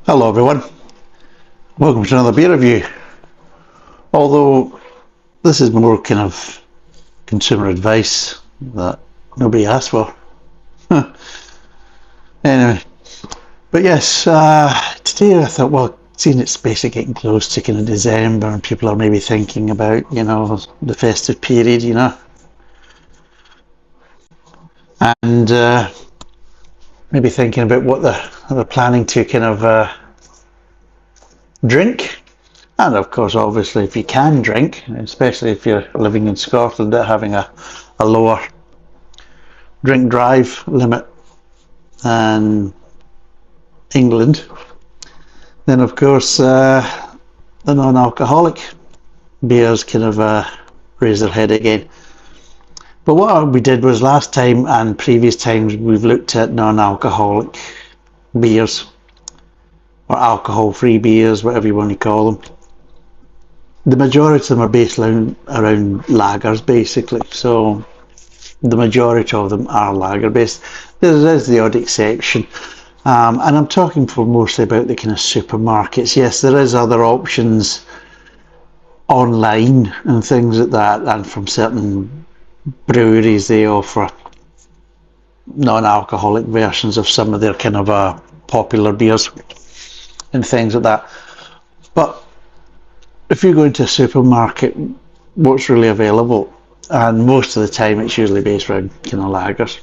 Hello everyone, welcome to another beer review. Although this is more kind of consumer advice that nobody asked for. Anyway, but yes, today I thought, well, seeing it's basically getting close to kind of December and people are maybe thinking about, the festive period, and maybe thinking about what they're planning to kind of drink. And of course, obviously, if you can drink, especially if you're living in Scotland, having a lower drink drive limit than England, then of course the non-alcoholic beers kind of raise their head again. But what we did was last time and previous times we've looked at non-alcoholic beers or alcohol-free beers, whatever you want to call them. The majority of them are based around lagers, basically. So the majority of them are lager based. There is the odd exception, and I'm talking for mostly about the kind of supermarkets. Yes, there is other options online and things like that, and from certain breweries they offer non-alcoholic versions of some of their kind of popular beers and things like that. But if you go into a supermarket, what's really available, and most of the time it's usually based around kind of lagers.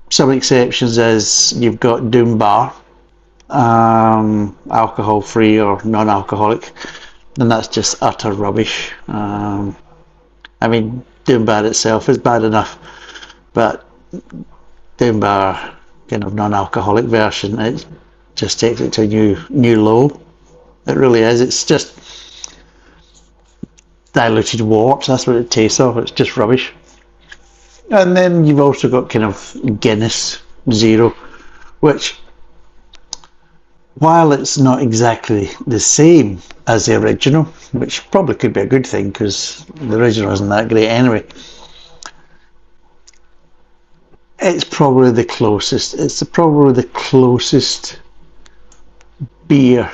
Some exceptions is you've got Doom Bar, alcohol free or non-alcoholic, and that's just utter rubbish. I mean, Doom Bar itself is bad enough, but Doom Bar kind of non-alcoholic version, it just takes it to a new low. It really is. It's just diluted wort, that's what it tastes of. It's just rubbish. And then you've also got kind of Guinness Zero, which, while it's not exactly the same as the original, which probably could be a good thing because the original isn't that great anyway, it's probably the closest. It's probably the closest beer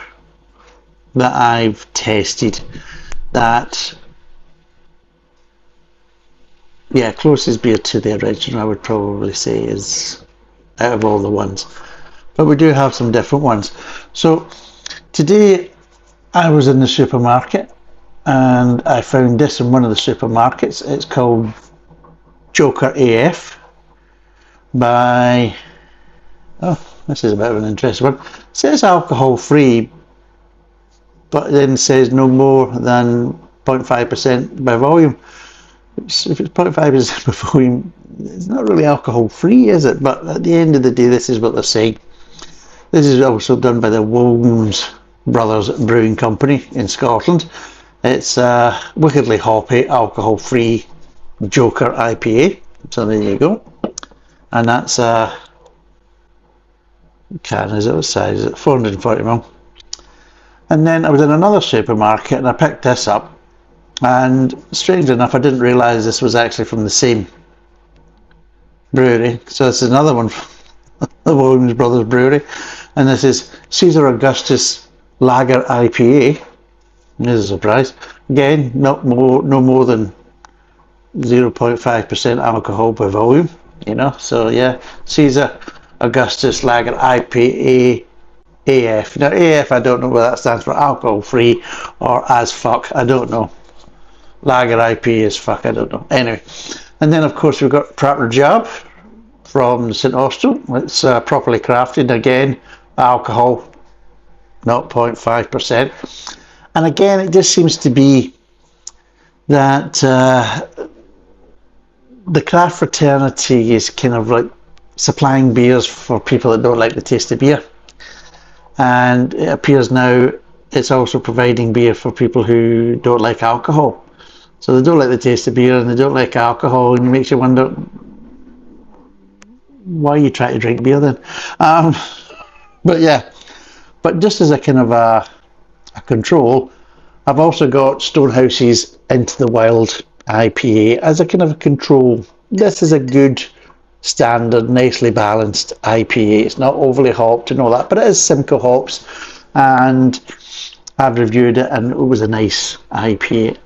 that I've tasted that, closest beer to the original I would probably say is out of all the ones. But we do have some different ones. So today I was in the supermarket and I found this in one of the supermarkets. It's called Joker AF by, this is a bit of an interesting one. It says alcohol free, but then it says no more than 0.5% by volume. If it's 0.5% by volume, it's not really alcohol free, is it? But at the end of the day, this is what they're saying. This is also done by the Williams Brothers Brewing Company in Scotland. It's wickedly hoppy, alcohol free Joker IPA. So there you go. And that's can, is it? What size is it? 440ml. And then I was in another supermarket and I picked this up, and strangely enough I didn't realise this was actually from the same brewery. So this is another one from the Williams Brothers Brewery, and this is Caesar Augustus Lager IPA. This is a surprise. Again, no more than 0.5% alcohol by volume, so yeah, Caesar Augustus Lager IPA AF. Now AF, I don't know whether that stands for alcohol free or as fuck, I don't know. Lager IP is fuck, I don't know. Anyway, and then of course we've got Prater Jab from St Austell. It's properly crafted, again alcohol 0.5%, and again it just seems to be that the craft fraternity is kind of like supplying beers for people that don't like the taste of beer. And it appears now it's also providing beer for people who don't like alcohol. So they don't like the taste of beer and they don't like alcohol, and it makes you wonder why you try to drink beer then. But just as a kind of a control, I've also got Stonehouse's Into the Wild IPA as a kind of a control. This is a good standard, nicely balanced IPA. It's not overly hopped and all that, but it is Simcoe hops, and I've reviewed it and it was a nice IPA.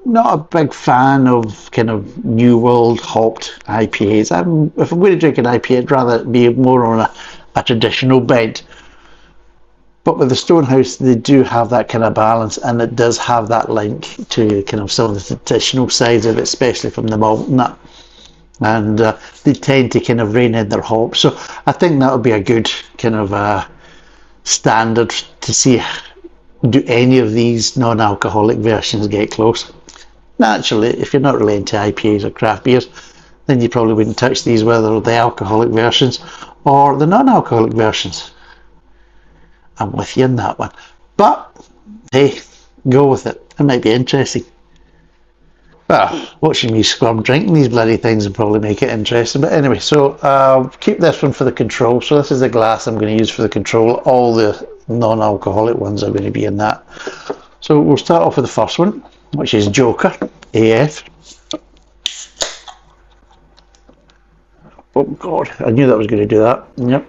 Not a big fan of kind of New World hopped IPAs. If I'm going to drink an IPA, I'd rather it be more on a traditional bent. But with the Stonehouse, they do have that kind of balance, and it does have that link to kind of some of the traditional sides of it, especially from the malt and that. And they tend to kind of rein in their hops. So I think that would be a good kind of standard to see, do any of these non-alcoholic versions get close. Naturally, if you're not really into IPAs or craft beers, then you probably wouldn't touch these, whether the alcoholic versions or the non-alcoholic versions. I'm with you in that one. But, hey, go with it. It might be interesting. Well, watching me scrum drinking these bloody things will probably make it interesting. But anyway, so I'll keep this one for the control. So this is the glass I'm going to use for the control. All the non-alcoholic ones are going to be in that. So we'll start off with the first one, which is Joker AF. Oh God, I knew that was going to do that. Yep.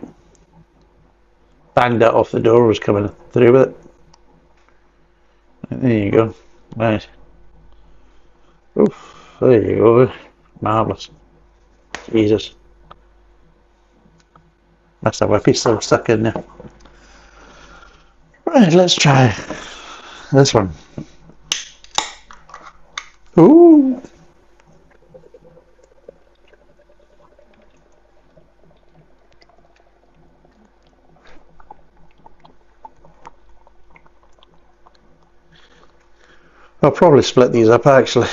Banged that off the door, was coming through with it. There you go. Right. Oof, there you go. Marvellous. Jesus. That's a whippy still stuck in there. Right, let's try this one. Ooh. I'll probably split these up actually.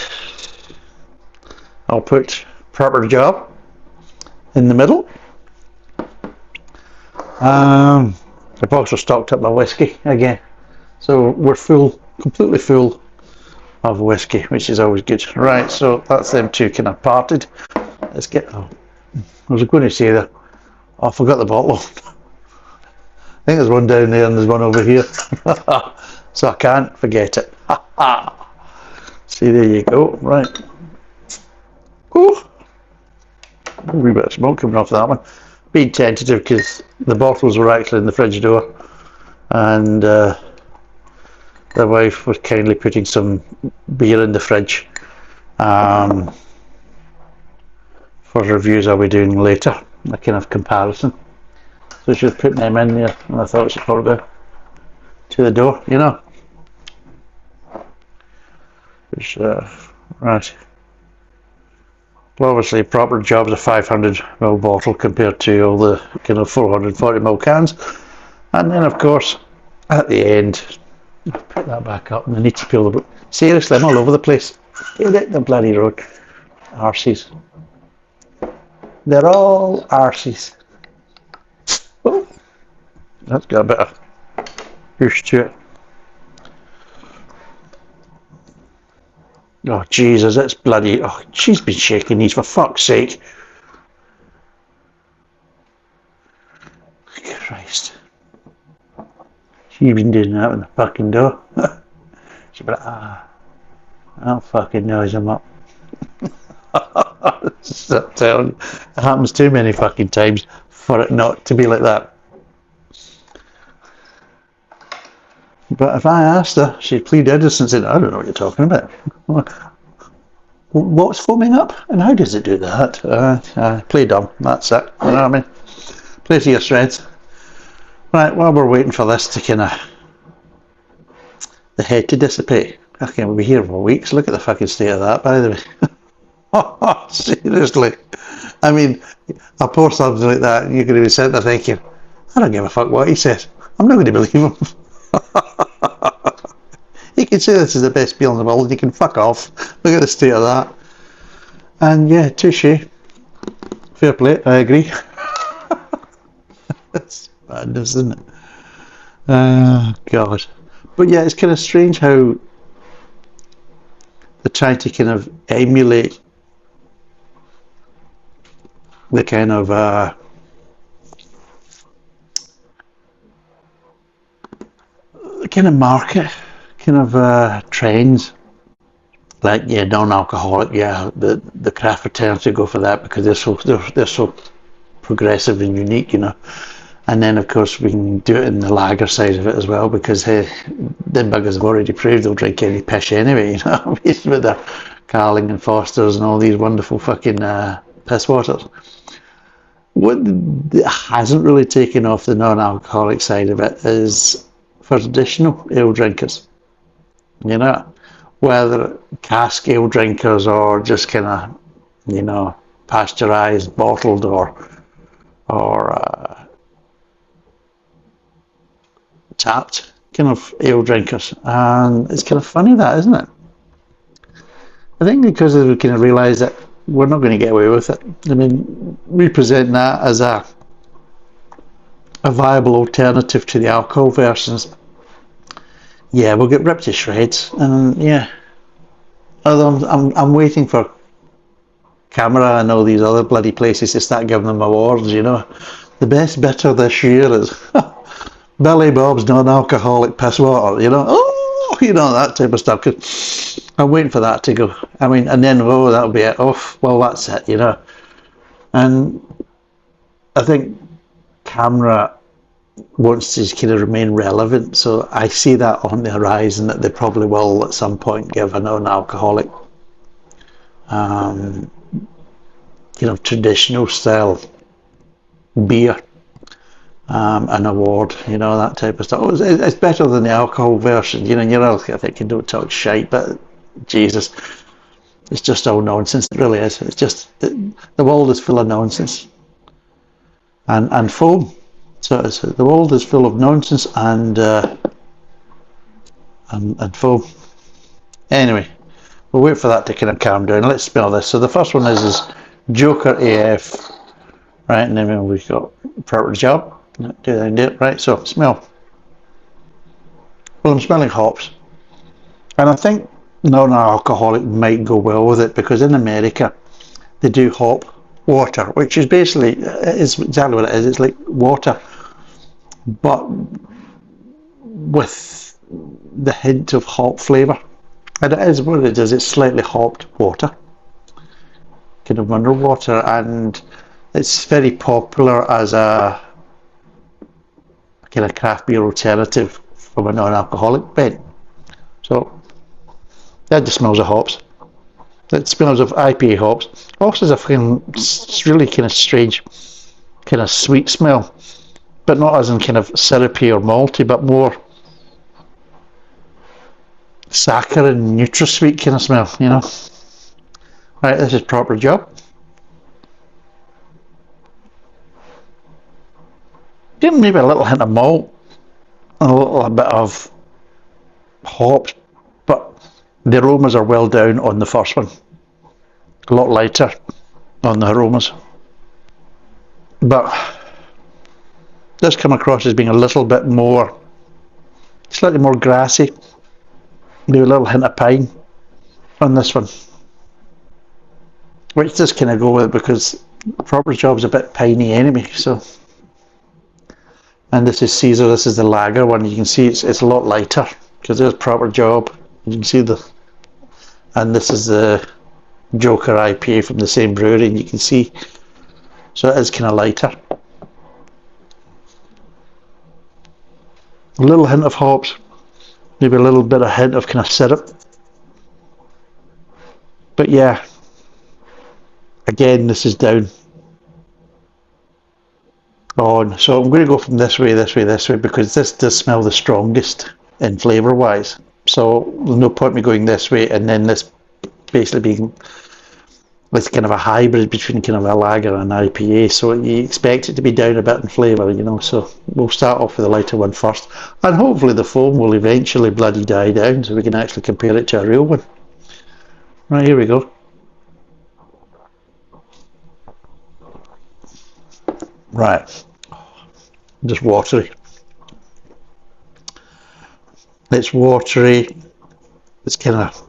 I'll put Proper Job in the middle. I've also stocked up my whiskey again. So we're full, completely full of whiskey, which is always good. Right, so that's them two kind of parted. Let's get, I was going to say that, oh, I forgot the bottle. I think there's one down there and there's one over here. So I can't forget it. See, there you go. Right. Ooh. A wee bit of smoke coming off that one. Being tentative because the bottles were actually in the fridge door, and the wife was kindly putting some beer in the fridge for reviews I'll be doing later, a kind of comparison. So she was putting them in there, and I thought she'd probably go to the door, you know. Which, right. Well, obviously, Proper Job's a 500ml bottle compared to all the kind of 440ml cans. And then, of course, at the end, I'll put that back up and I need to peel the book. Seriously, I'm all over the place. Get it, the bloody road. Arses. They're all arses. Oh, that's got a bit of push to it. Oh Jesus, it's bloody, oh, she's been shaking these for fuck's sake. Christ. She's been doing that with the fucking door. She'd be like, I'll fucking noise them up. I'm telling you, it happens too many fucking times for it not to be like that. But if I asked her, she'd plead innocence and I don't know what you're talking about. What's foaming up and how does it do that? Play dumb, that's it. You know what I mean? Play to your strengths. Right, while we're waiting for this to kind of, the head to dissipate. I can't be here for weeks. Look at the fucking state of that, by the way. Seriously. I mean, I pour something like that and you're going to be sitting there thinking, I don't give a fuck what he says. I'm not going to believe him. He can say this is the best beer in the world and he can fuck off. Look at the state of that. And yeah, touche. Fair play, I agree. That's madness, isn't it? God. But yeah, it's kind of strange how they're trying to kind of emulate the kind of market kind of trends like, yeah, non-alcoholic, yeah, the craft fraternity go for that because they're so progressive and unique, you know. And then of course we can do it in the lager side of it as well, because hey, them buggers have already proved they'll drink any pish anyway, you know. With their Carling and Fosters and all these wonderful fucking piss waters. What hasn't really taken off the non-alcoholic side of it is for traditional ale drinkers, you know, whether cask ale drinkers or just kind of, you know, pasteurized, bottled, or tapped kind of ale drinkers. And it's kind of funny that, isn't it? I think because we kind of realise that we're not going to get away with it. I mean, we present that as a viable alternative to the alcohol versions. Yeah, we'll get ripped to shreds, and yeah. Although I'm waiting for Camera and all these other bloody places to start giving them awards, you know. The best bitter this year is Billy Bob's non-alcoholic piss water, you know. Oh, you know, that type of stuff. Cause I'm waiting for that to go. I mean, and then, oh, that'll be it. Oh, well, that's it, you know. And I think Camera wants to kind of remain relevant, so I see that on the horizon, that they probably will at some point give a non-alcoholic you know, traditional style beer an award, you know, that type of stuff. It's better than the alcohol version, you know. You're all thinking, don't talk shite, but Jesus, it's just all nonsense. It really is. It's just the world is full of nonsense and foam. So the world is full of nonsense and foam. Anyway, we'll wait for that to kind of calm down. Let's smell this. So the first one is Joker AF, right? And then we've got Proper Job. Do it right. So smell. Well, I'm smelling hops, and I think non-alcoholic might go well with it, because in America they do hop water, which is basically, is exactly what it is. It's like water, but with the hint of hop flavour. And it is what it is. It's slightly hopped water, kind of mineral water, and it's very popular as a kind of craft beer alternative from a non-alcoholic bent. So that just smells of hops. It smells of IPA hops. Hops is a really kind of strange, kind of sweet smell, but not as in kind of syrupy or malty, but more saccharine, NutraSweet kind of smell, you know. Right, this is Proper Job. Give maybe a little hint of malt, and a little bit of hops, but the aromas are well down on the first one. A lot lighter on the aromas. But this come across as being a little bit more, slightly more grassy. Maybe a little hint of pine on this one, which just kind of go with it because Proper Job's a bit piney anyway. So, and this is Caesar. This is the lager one. You can see it's a lot lighter because there's Proper Job. You can see and this is the Joker IPA from the same brewery, and you can see, so it is kind of lighter. A little hint of hops, maybe a little bit of hint of kind of syrup. But yeah, again, this is down on. So I'm going to go from this way, because this does smell the strongest in flavour wise. So there's no point me going this way and then this basically being with kind of a hybrid between kind of a lager and IPA. So you expect it to be down a bit in flavour, you know. So we'll start off with the lighter one first, and hopefully the foam will eventually bloody die down so we can actually compare it to a real one. Right, here we go. Right, just watery. It's watery. It's kind of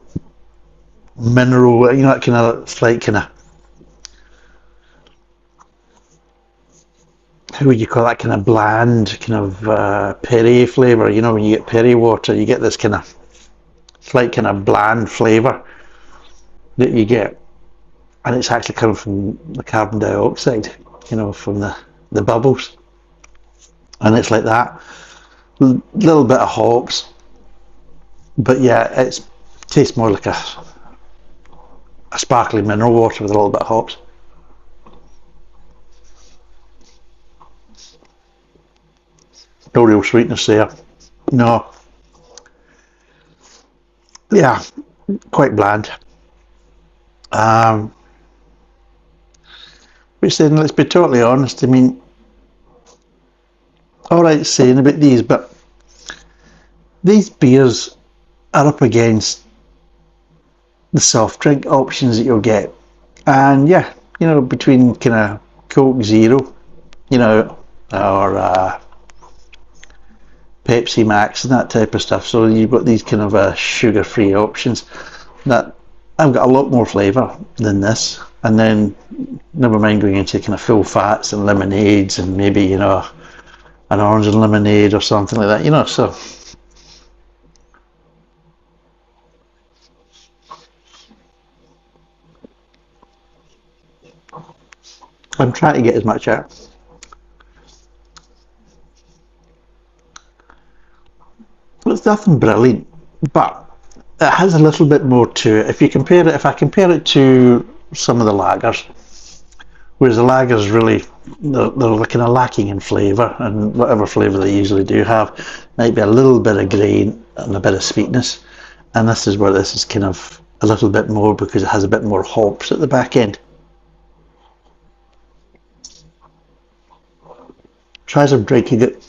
mineral, you know, that kind of slight kind of, how would you call that, kind of bland, kind of Perrier flavour. You know, when you get Perrier water, you get this kind of slight kind of bland flavour. that you get, and it's actually coming from the carbon dioxide, you know, from the bubbles, and it's like that little bit of hops, but yeah, it tastes more like a sparkling mineral water with a little bit of hops. No real sweetness there. No. Yeah, quite bland. Which then, let's be totally honest, I mean, alright saying about these, but these beers are up against the soft drink options that you'll get. And yeah, you know, between kind of Coke Zero, you know, or Pepsi Max and that type of stuff. So you've got these kind of sugar-free options that have got a lot more flavour than this. And then, never mind going into kind of full fats and lemonades and maybe, you know, an orange and lemonade or something like that, you know, so. I'm trying to get as much out. It's nothing brilliant, but it has a little bit more to it. If I compare it to some of the lagers, whereas the lagers really, they're kind of lacking in flavour, and whatever flavour they usually do have might be a little bit of grain and a bit of sweetness, and this is where this is kind of a little bit more because it has a bit more hops at the back end. Try some drinking it.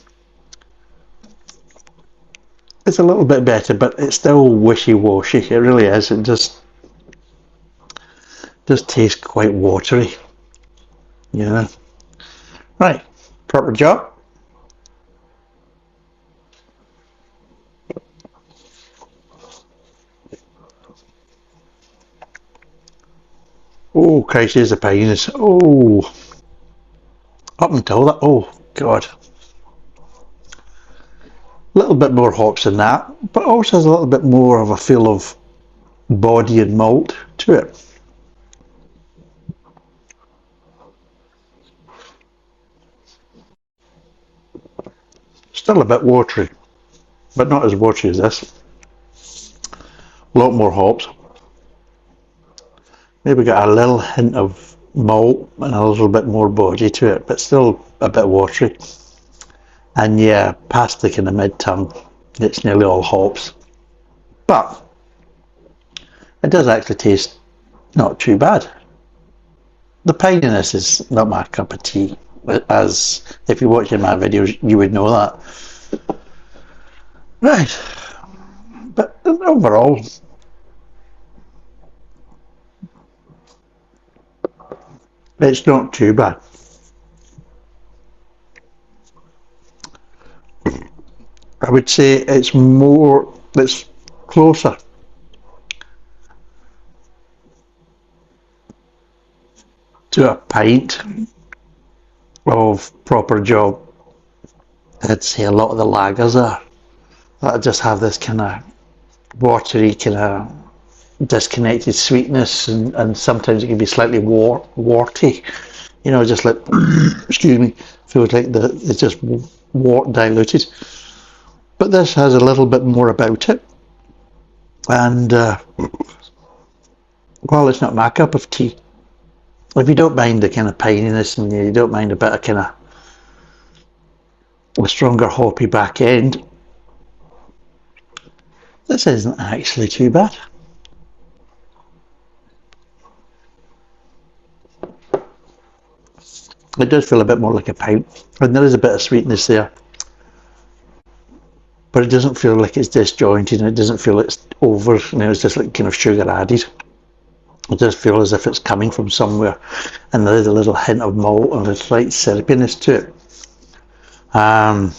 It's a little bit better, but it's still wishy-washy. It really is. It just tastes quite watery. Yeah. Right. Proper job. Oh, Christ, here's the penis. Oh. Up until that. Oh, God. A little bit more hops than that, but also has a little bit more of a feel of body and malt to it. Still a bit watery, but not as watery as this. A lot more hops. Maybe got a little hint of malt and a little bit more body to it, but still a bit watery. And yeah, past the kind of mid-tongue, it's nearly all hops. But it does actually taste not too bad. The pininess is not my cup of tea, as if you're watching my videos, you would know that. Right, but overall, it's not too bad. I would say it's closer to a pint of proper job. I'd say a lot of the lagers are that just have this kind of watery, kind of disconnected sweetness, and sometimes it can be slightly warty, you know, just like excuse me, feels like it's just wort diluted. But this has a little bit more about it, and while it's not my cup of tea, if you don't mind the kind of pininess and you don't mind a bit of kind of a stronger hoppy back end, this isn't actually too bad. It does feel a bit more like a pint, and there is a bit of sweetness there, but it doesn't feel like it's disjointed, and it doesn't feel it's over, you know, it's just like kind of sugar added. It does feel as if it's coming from somewhere, and there is a little hint of malt and a slight syrupiness to it. And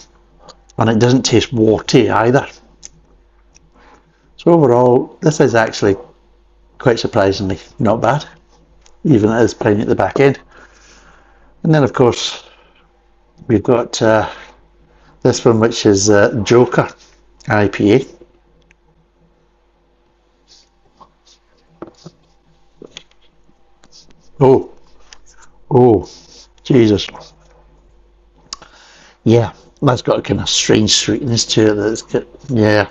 it doesn't taste warty either. So overall, this is actually quite surprisingly not bad, even it is plain at the back end. And then of course we've got this one, which is Joker IPA. Oh, oh, Jesus. Yeah, that's got a kind of strange sweetness to it. That's got, yeah.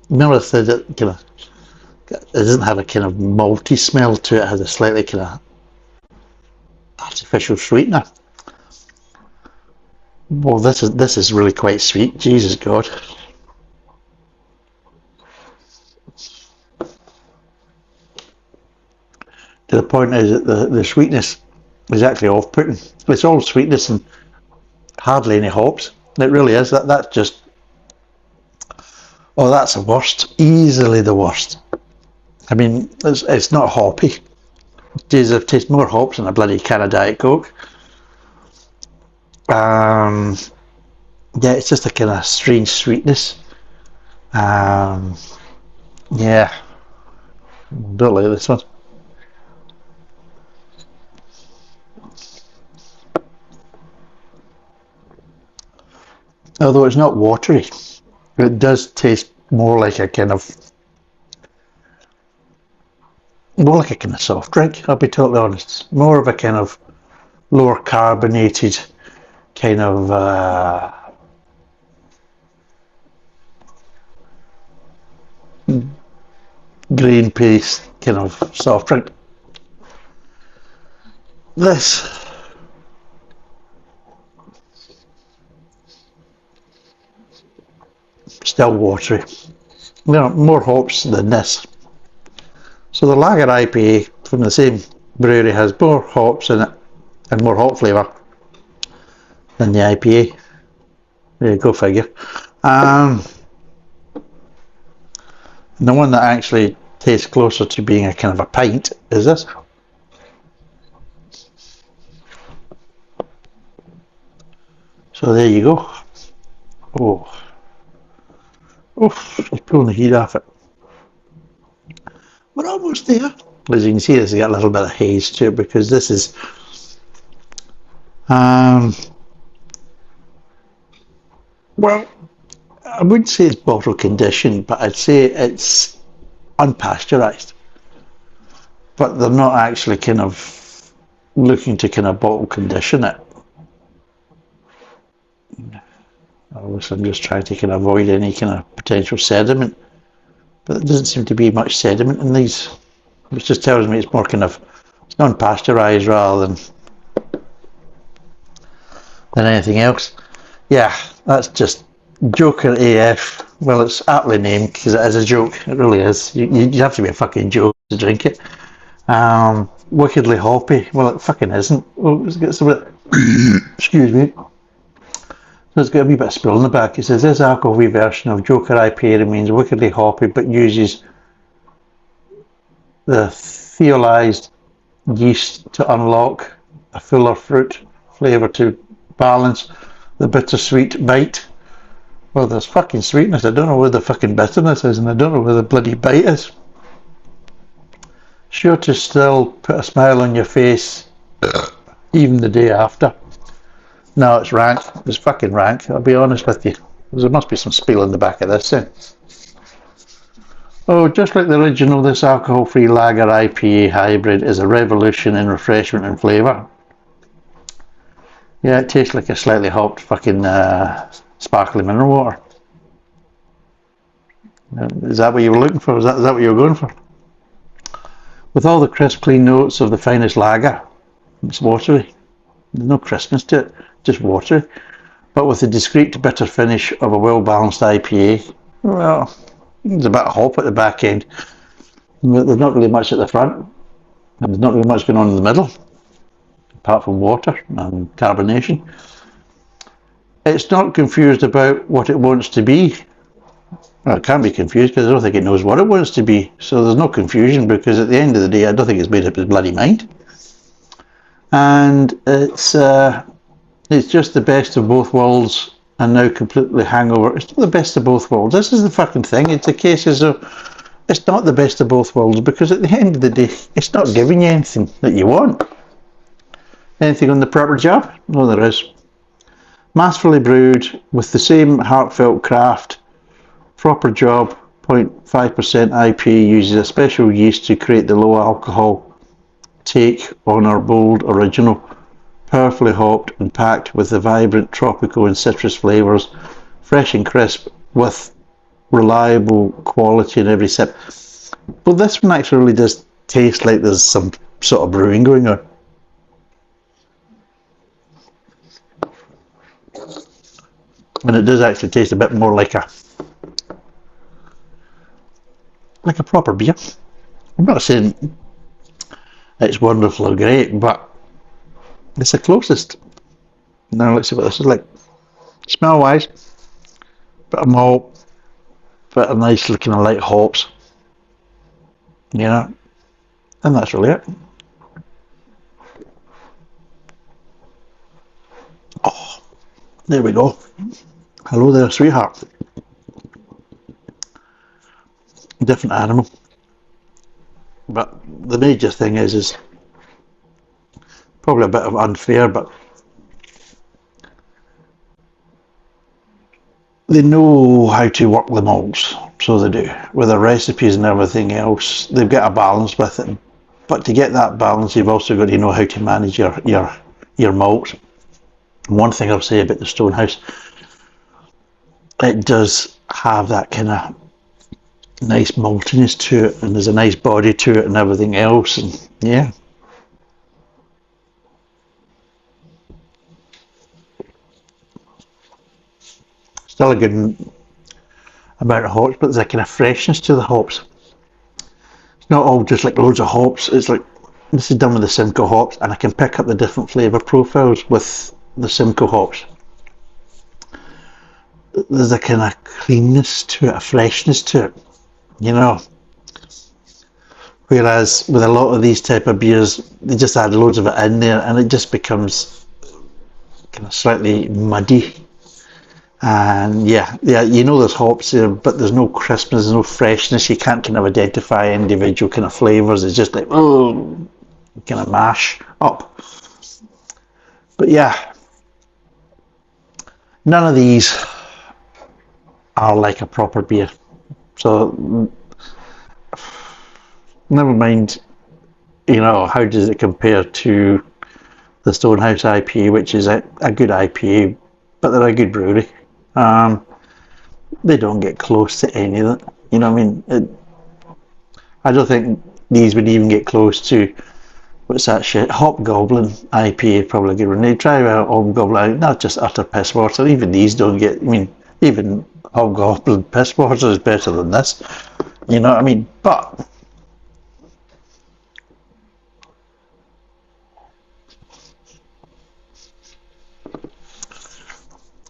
Miller said it kind of, it doesn't have a kind of malty smell to it. It has a slightly kind of artificial sweetener. Well, this is really quite sweet. Jesus God. To the point is that the sweetness is actually off-putting. It's all sweetness and hardly any hops. It really is. That's just, oh, that's the worst. Easily the worst. I mean, it's not hoppy. Jesus, I've tasted more hops than a bloody can of Diet Coke. Yeah, it's just a kind of strange sweetness. Yeah, don't like this one. Although it's not watery, it does taste more like a kind of soft drink. I'll be totally honest. More of a kind of lower carbonated kind of grain paste kind of soft drink. This still watery. You know, more hops than this. So the lager IPA from the same brewery has more hops in it and more hop flavour than the IPA. Yeah, go figure. The one that actually tastes closer to being a kind of a pint is this. So there you go. Oh, oof, just pulling the heat off it. We're almost there. As you can see, this has got a little bit of haze to it because this is well, I wouldn't say it's bottle conditioned, but I'd say it's unpasteurized. But they're not actually kind of looking to kind of bottle condition it. Obviously, I'm just trying to kind of avoid any kind of potential sediment, but there doesn't seem to be much sediment in these, which just tells me it's more kind of, it's non-pasteurized rather than anything else. Yeah, that's just Joker AF. Well, it's aptly named because it is a joke. It really is. You have to be a fucking joke to drink it. Wickedly hoppy. Well, it fucking isn't. Oh, it's got some bit. Excuse me. So it's got a wee bit of spill in the back. It says this alcohol-free version of Joker IPA remains wickedly hoppy, but uses the thiolized yeast to unlock a fuller fruit flavour to balance the bittersweet bite. Well, there's fucking sweetness. I don't know where the fucking bitterness is, and I don't know where the bloody bite is. Sure to still put a smile on your face even the day after. No, it's rank. It's fucking rank. I'll be honest with you. There must be some spill in the back of this thing. Oh, just like the original, this alcohol-free lager IPA hybrid is a revolution in refreshment and flavour. Yeah, it tastes like a slightly hopped fucking sparkling mineral water. Is that what you were looking for? Is that what you were going for? With all the crisp, clean notes of the finest lager, it's watery. There's no crispness to it, just watery. But with the discreet bitter finish of a well-balanced IPA, well, there's a bit of hop at the back end. There's not really much at the front. And there's not really much going on in the middle, apart from water and carbonation. It's not confused about what it wants to be. Well, it can't be confused because I don't think it knows what it wants to be. So there's no confusion because at the end of the day, I don't think it's made up its bloody mind. And it's just the best of both worlds and now completely hangover. It's not the best of both worlds. This is the fucking thing. It's a case of it's not the best of both worlds because at the end of the day, it's not giving you anything that you want. Anything on the proper job? No, there is. Masterfully brewed with the same heartfelt craft. Proper job, 0.5% IPA uses a special yeast to create the low alcohol take on our bold original, powerfully hopped and packed with the vibrant tropical and citrus flavours, fresh and crisp with reliable quality in every sip. But this one actually really does taste like there's some sort of brewing going on. And it does actually taste a bit more like a proper beer. I'm not saying it's wonderful or great, but it's the closest. Now let's see what this is like. Smell wise, bit of malt, bit of nice looking light hops, you know, and that's really it. Oh, there we go. Hello there, sweetheart. Different animal. But the major thing is probably a bit of unfair, but they know how to work the malts, so they do. With the recipes and everything else, they've got a balance with it. But to get that balance, you've also got to know how to manage your malts. One thing I'll say about the Stonehouse, it does have that kind of nice maltiness to it, and there's a nice body to it and everything else, and yeah. Still a good amount of hops, but there's a kind of freshness to the hops. It's not all just like loads of hops. It's like, this is done with the Simcoe hops, and I can pick up the different flavour profiles with the Simcoe hops. There's a kind of creaminess to it, a freshness to it, you know. Whereas with a lot of these type of beers, they just add loads of it in there, and it just becomes kind of slightly muddy. And yeah, you know there's hops there, but there's no crispness, there's no freshness. You can't kind of identify individual kind of flavours. It's just like, oh, kind of mash up. But yeah, none of these are like a proper beer. So never mind, you know, how does it compare to the Stonehouse IPA, which is a good IPA, but they're a good brewery. They don't get close to any of it. You know what I mean? I don't think these would even get close to, what's that shit? Hobgoblin IPA, probably a good one. They try out Hobgoblin, not just utter piss water. Even these don't get, I mean, even Hobgoblin piss water is better than this. You know what I mean? But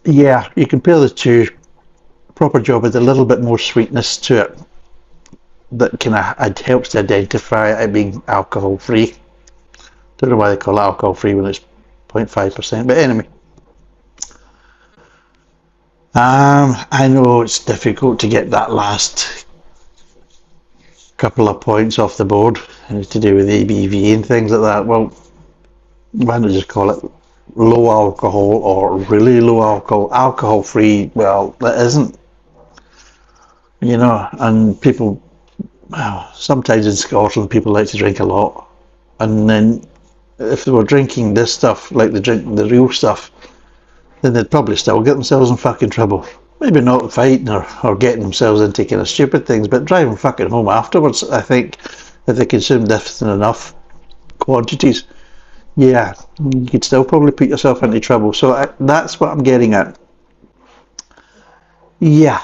yeah, you compare the two. Proper Job with a little bit more sweetness to it that kind of helps to identify it being alcohol free. Don't know why they call it alcohol free when it's 0.5%, but anyway. I know it's difficult to get that last couple of points off the board to do with ABV and things like that. Well, why not just call it low alcohol or really low alcohol? Alcohol free, well, that isn't. You know, and people, well, sometimes in Scotland people like to drink a lot, and then if they were drinking this stuff, like they drink the real stuff, then they'd probably still get themselves in fucking trouble. Maybe not fighting or getting themselves into kind of stupid things, but driving fucking home afterwards. I think if they consume different enough quantities, yeah, you could still probably put yourself into trouble. So that's what I'm getting at. Yeah,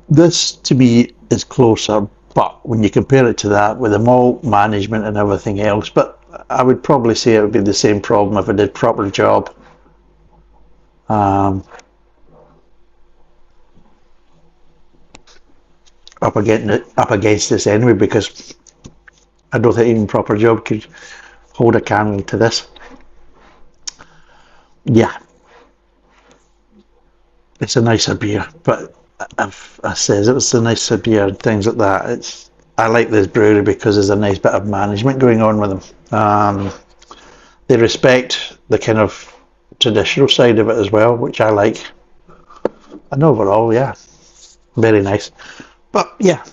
this to me is closer, but when you compare it to that with the malt management and everything else, but I would probably say it would be the same problem if I did proper job. Up against this anyway, because I don't think even proper job could hold a candle to this. Yeah, it's a nicer beer, but I says it was a nicer beer and things like that. I like this brewery because there's a nice bit of management going on with them. They respect the kind of traditional side of it as well, which I like. And overall, yeah, very nice. But yeah,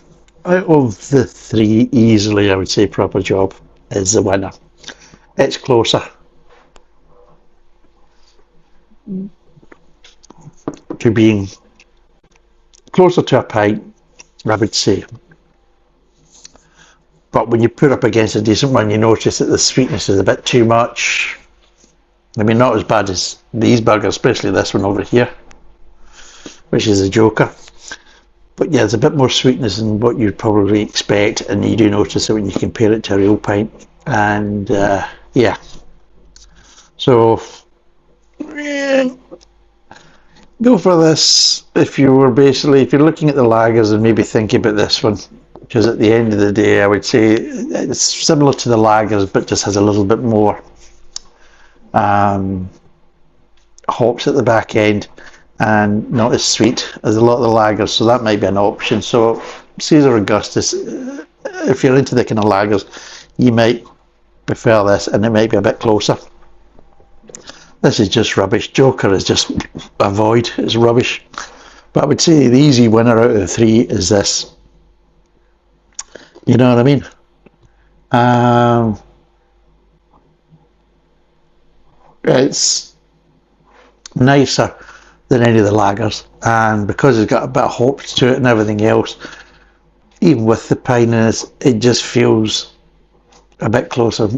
out of the three, easily I would say Proper Job is the winner. it's closer to being closer to a pint, I would say. But when you put up against a decent one, you notice that the sweetness is a bit too much. I mean, not as bad as these burgers, especially this one over here, which is a joker. But yeah, there's a bit more sweetness than what you'd probably expect, and you do notice it when you compare it to a real pint. And yeah, so go for this if you're looking at the lagers and maybe thinking about this one, because at the end of the day, I would say it's similar to the lagers, but just has a little bit more hops at the back end and not as sweet as a lot of the lagers, so that might be an option. So Caesar Augustus, if you're into the kind of lagers, you might prefer this, and it might be a bit closer. This is just rubbish. Joker is just a void. It's rubbish. But I would say the easy winner out of the three is this. You know what I mean? It's nicer than any of the lagers, and because it's got a bit of hops to it and everything else, even with the pininess, it just feels a bit closer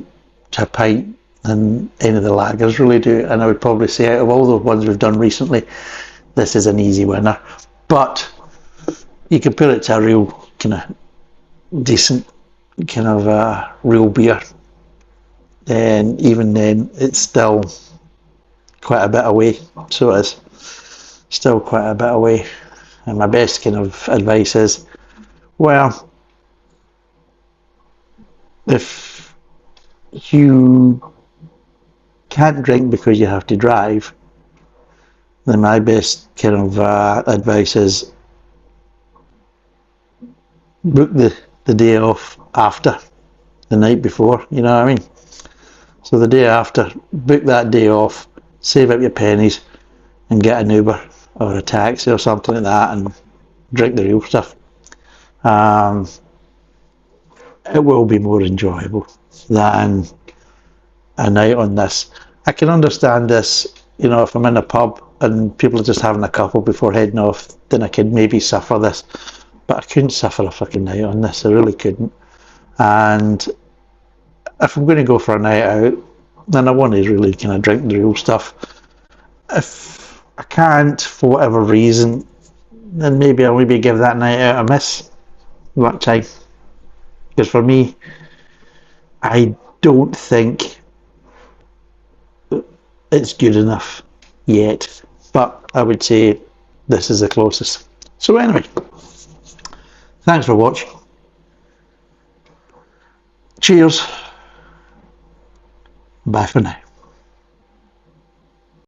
to a pint than any of the lagers really do. And I would probably say out of all the ones we've done recently, this is an easy winner. But you compare it to a real kind of decent kind of real beer, and even then it's still quite a bit away. So it is still quite a bit away. And my best kind of advice is, well, if you can't drink because you have to drive, then my best kind of advice is book the day off after, the night before, you know what I mean? So the day after, book that day off, save up your pennies and get an Uber or a taxi or something like that and drink the real stuff. It will be more enjoyable than a night on this. I can understand this, you know, if I'm in a pub and people are just having a couple before heading off, then I could maybe suffer this. But I couldn't suffer a fucking night on this. I really couldn't. And if I'm going to go for a night out, then I want to really kind of drink the real stuff. If I can't, for whatever reason, then maybe I'll give that night out a miss that time. Because for me, I don't think it's good enough yet. But I would say this is the closest. So anyway, thanks for watching. Cheers. Bye for now.